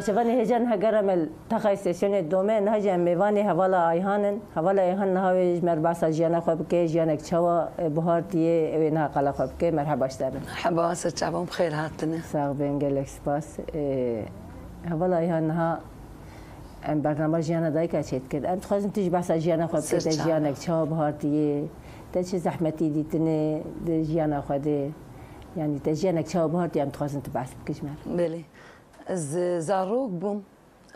شوفاني هجان هجرم تخاي ستيشن دومين هجان ميواني هوالا ايهانن هوالا ايهان هاوي مربع سجيانا خبكي جانك تشوا بهارتي وينها قلا خبكي مرحبا اشتغل مرحبا ستشعبهم بخير هاتنا ساغ بين جالكس باس هوالا ايهان ها ام برنامج جانا دايكا شيت كده انت خازم تيجي بحث جانا خبكي جانك تشوا بهارتي تشي زحمتي ديتني جانا خدي يعني تجيانك تشوا بهارتي ام تخازم تبعث بكجمر بلي از زاروق بوم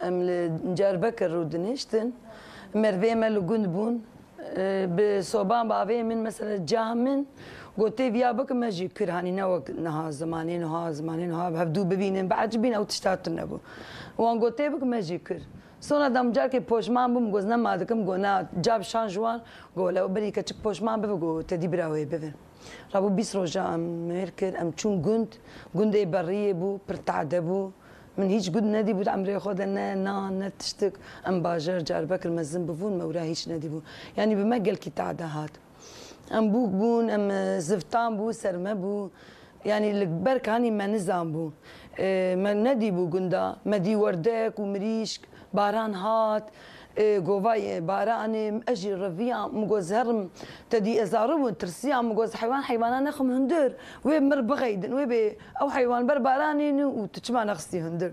ام نجربكر ودنشتن مرفي ملو جند بون بصوبان بابي من مثلا جامن قلتي فيا بك ماجي كر هاني نوك نها زمانين وها زمانين وها هبدو ببينن بعد بين او تشتات نبو وان قلتي بك ماجي كر سونا دم جاركي بوشمان بوم غزنا مادكم غنا جاب شانجوان قولا بري كتش بوشمان بفغو تدي براوي بفن رابو بيس روجا ام ميركر ام تشون جند بريه بو برتعدبو من هيج قد نادي بود عمري خدنا نا نتشتك ام باجر جاربك المزن بفون مورا هيش نادي بو يعني بمجل كي تعدهات ام بوك بون ام زفتان بو سرمه بو يعني البرك هاني ما نظام بو ما نادي بو قندا مدي وردك ومريشك باران هات قوفاي باراني اجي رفيع مجوز هرم تدي ازارو ترسيع مجوز حيوان نخم هندر وي مر بغيدن وي او حيوان بر باراني وتشما نخسي هندر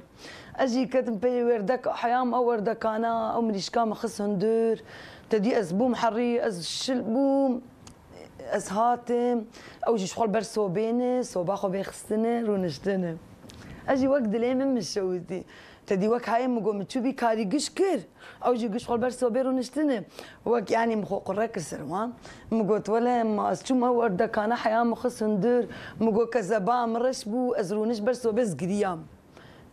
اجي كتم بي وردك حيام او وردك انا او مريشكا مخص هندر تدي ازبوم حري از شلبوم از هاتم او جي شغل بر صوبيني صوباخو بيخستني رونشتني اجي وقت دليم مش شوتي تدي وك هاي مقوم تشوفي كاري قش كر او جي قش خلبر صوبير ونشتني وك يعني مخو قرك السروان مقوت ولا ما شو ما ورد كان حياه مخص ندير مقو كزبا مرش بو ازرونش بر صوبز قريام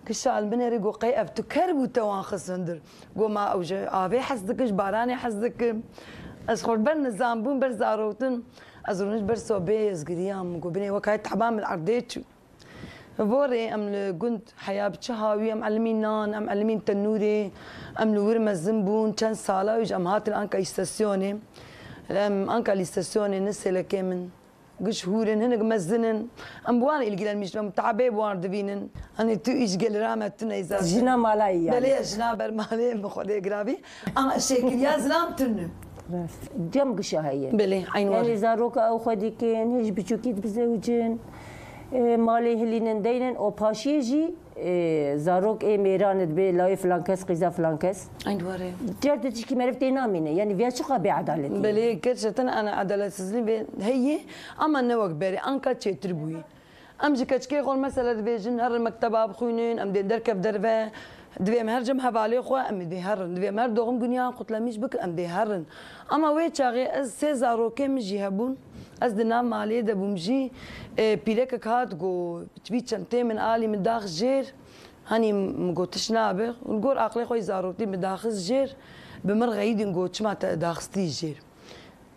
كشال من ريقو قي افتكربو توان خص ندير قو ما او جي ابي حسدكش باراني حسدك از خلبر نظام بون بر زاروتن ازرونش بر صوبز قريام مقو بني وك هاي تعبان من العرديتشو فوري ام لقنت حياه بتشهاوي ام معلمين نان ام معلمين تنوري ام لورما الزنبون كان صاله ويج ام هات الانكا استاسيوني ام انكا الاستاسيوني نسله كمن قش هورن هنا مزنن ام بوان الجيل مش تعبي بوان دبينن اني تو ايش قال رامت تنيزا جنا مالاي يعني بلي جنا برمالي مخدي جرابي اما شكل يا زلام تنو جم قشا هي بلي عين يعني زاروك او خدي كان هيج بتشوكيت بزوجين مالي هلينن دينن او باشيجي زاروك ميراند بي لاي فلانكس قيزا فلانكس عين وري جرت تشكي مرفتي نامينه يعني فيها شقه بعدالتي بلي كرشتن انا عدالة سزلي هي اما نوك بري انكا تشتربوي امجي كتشكي قول مثلا بيجن هر المكتبه بخوينين ام دي دركب درفه دبي مهرجم هبالي خو ام دي هرن دبي مهر دوغم دنيا قلت لميش بك ام دي هرن اما وي تشاغي از سيزارو كم جيهبون از دنا مالي دبومجي بيرك كات جو تبي تشنتي من الي من داخل جير هاني مقوتش نابغ ونقول عقلي خوي زاروتي من داخل جير بمر غيدي نقول ما داخستي جير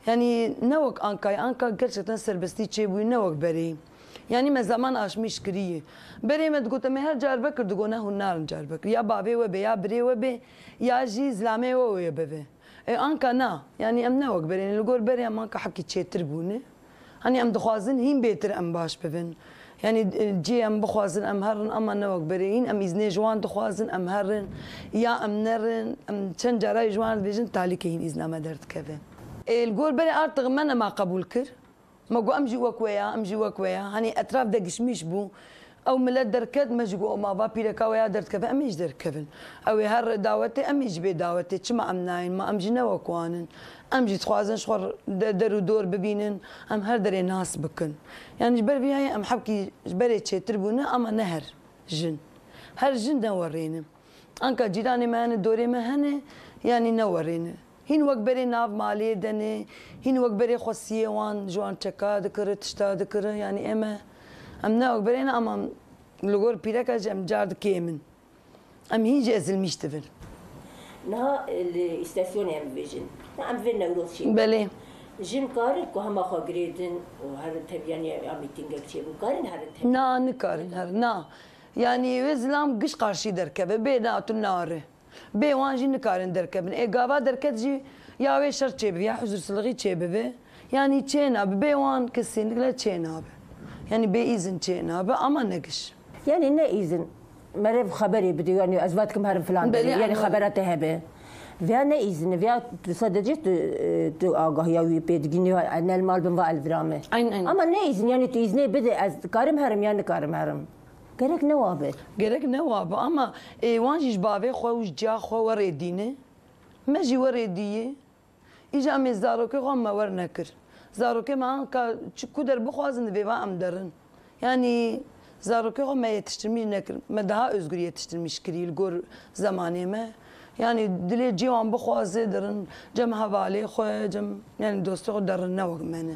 يعني نوك انكا قلت تنسر بستي تشيبوي نوك بري يعني ما زمان اش مشكريه بري ما تقول ما هر جار بكر تقول هو النار جار بكر يا بابي وبي يا بري وبي يا جي زلامي ويا بابي انكا نا يعني ام نوك بري نقول بري ام انكا حكي تشي تربوني هني ام دخوازن هين بيتر ام باش بفن يعني جي ام بخوازن ام هرن اما نوك برين ام ازني جوان دخوازن ام هرن يا ام نرن ام تشنجراي جوان بيجن تالي كاين ازنا ما درت كفن القول بري ارتغ من ما قبول كر ما قو امجي وكويا هني اطراف دقشميش بو او ملا دركد ما جو ما با بيركا ويا درت كفن ام يج درت كفن او هر دعوتي ام يج بي دعوتي تشما ام ناين ما امجي نوكوانن امجي تخوازن شخور درو دور ببينن ام هر دري ناس بكن يعني جبر فيها ام حبكي جبري تشي تربونا اما نهر جن هر جن نورينا انكا جيراني ما دوري ما هن يعني نورينا هين وقبري ناف مالي دني هين وقبري خوسيه وان جوان تشكا ذكر تشتا ذكر يعني اما امنا وقبرينا اما لغور بيركا جم جارد كيمن ام هيجي ازل ميشتفل نها الاستاسيون ام فيجن نعم فينا وروشي بلي جن كارن كو هما خو جريدن وهر تبياني اميتينغ تشيبو كارن هر تب نا نكارن هر نا يعني وزلام قش قارشي دركبه بينات النار بي وانجي نكارن دركبن اي غافا دركت جي يا وي شر تشيب يا حزر سلغي تشيبه يعني تشينا بي وان كسين لا تشينا يعني بي اذن تشينا اما نقش يعني نا اذن مريف خبري بدي يعني ازواجكم هرم فلان يعني خبراته هبه ویا نه ایزنه ویا sadece تو آگاه یا وی پیدگینی ها انال مال بن وال درامه اما نه ایزن yani تو ایزنه بده از کارم هرم یا نه کارم هرم gerek ne var be gerek ne var be ama wanjiş bave xoş ca xo var edine meji var ediye ica mezdaroke xo var nekir zaroke man ka kuder bixwazin ve va amdarın yani zaroke xo me yetiştirmiş nekir me daha özgür yetiştirmiş kiril gor zamanime yani dili civan bixwaze derin cem havale xo cem yani dostu derin ne var mene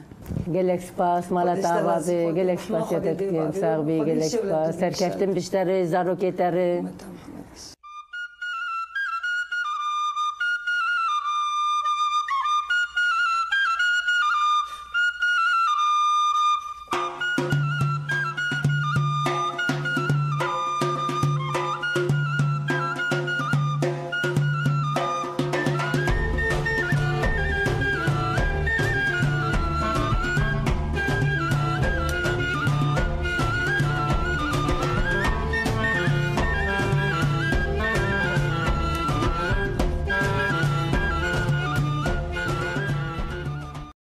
gelek spas malata ve gelek spas yetek sahibi gelek spas serkeftin bişteri zaroketeri